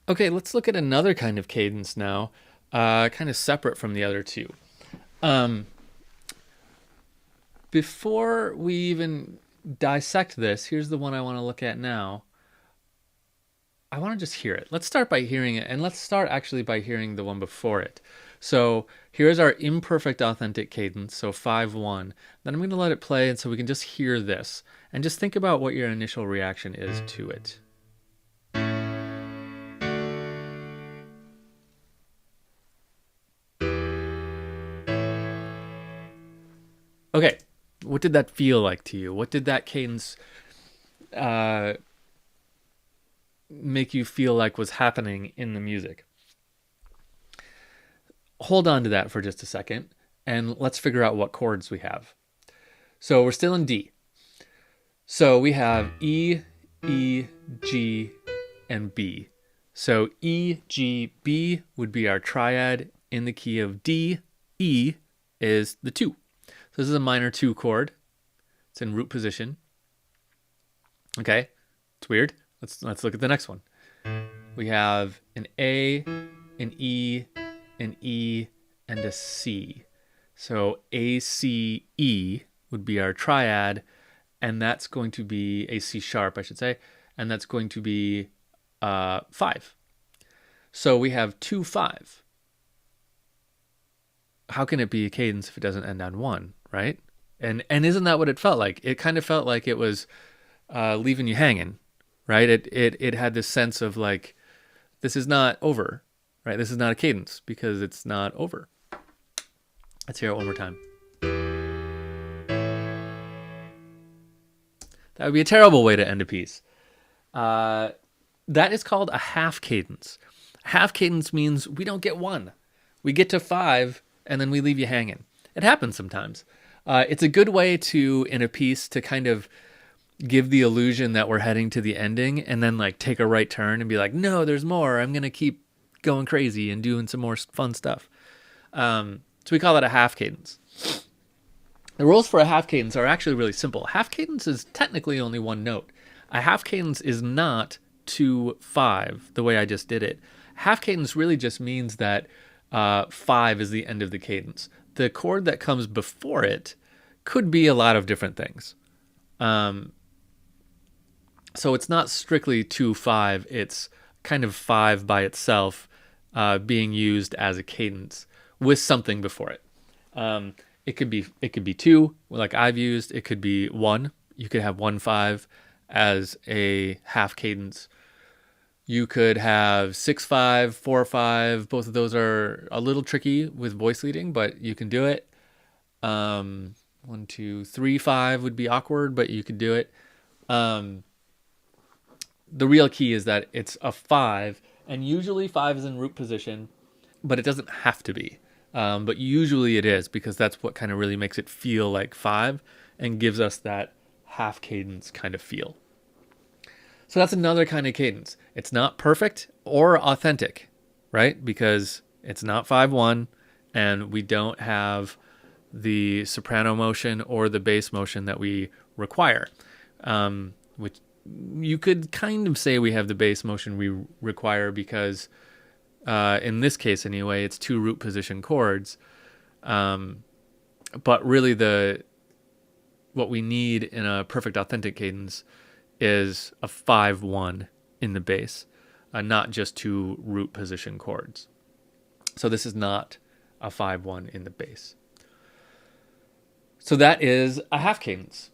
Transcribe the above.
Okay, let's look at another kind of cadence now, kind of separate from the other two. Um, Before we even dissect this, here's the one I want to look at now. I want to just hear it. Let's start by hearing it, and let's start actually by hearing the one before it. So here's our imperfect authentic cadence, so 5-1. Then I'm going to let it play, and so we can just hear this, and just think about what your initial reaction is to it. Okay, what did that feel like to you? What did that cadence uh, make you feel like was happening in the music? Hold on to that for just a second, and let's figure out what chords we have. So we're still in D. So we have E, E, G, and B. So E, G, B would be our triad in the key of D. E is the 2. So this is a minor 2 chord. It's in root position. Okay, it's weird. Let's look at the next one. We have an A, an E, an E, and a C. So A, C, E would be our triad, and that's going to be a C sharp, I should say, and that's going to be 5. So we have 2, 5. How can it be a cadence if it doesn't end on 1, right? And isn't that what it felt like? It kind of felt like it was leaving you hanging, right? It had this sense of like, this is not over, right? This is not a cadence because it's not over. Let's hear it one more time. That would be a terrible way to end a piece. That is called a half cadence. Half cadence means we don't get 1. We get to 5 and then we leave you hanging. It happens sometimes. It's a good way to, in a piece, to kind of give the illusion that we're heading to the ending and then like take a right turn and be like, no, there's more. I'm going to keep going crazy and doing some more fun stuff. So we call that a half cadence. The rules for a half cadence are actually really simple. Half cadence is technically only one note. A half cadence is not 2, 5 the way I just did it. Half cadence really just means that 5 is the end of the cadence. The chord that comes before it could be a lot of different things. So it's not strictly 2, 5. It's kind of 5 by itself being used as a cadence with something before it. It could be 2, like I've used. It could be 1. You could have 1, 5 as a half cadence. You could have 6, 5, 4, 5. Both of those are a little tricky with voice leading, but you can do it. 1, 2, 3, 5 would be awkward, but you could do it. The real key is that it's a 5, and usually 5 is in root position, but it doesn't have to be. But usually it is, because that's what kind of really makes it feel like 5 and gives us that half cadence kind of feel. So that's another kind of cadence. It's not perfect or authentic, right? Because it's not 5-1, and we don't have the soprano motion or the bass motion that we require, which you could kind of say we have the bass motion we require because in this case anyway, it's 2 root position chords. But really what we need in a perfect authentic cadence is a 5-1 in the bass, not just 2 root position chords. So this is not a 5-1 in the bass. So that is a half cadence.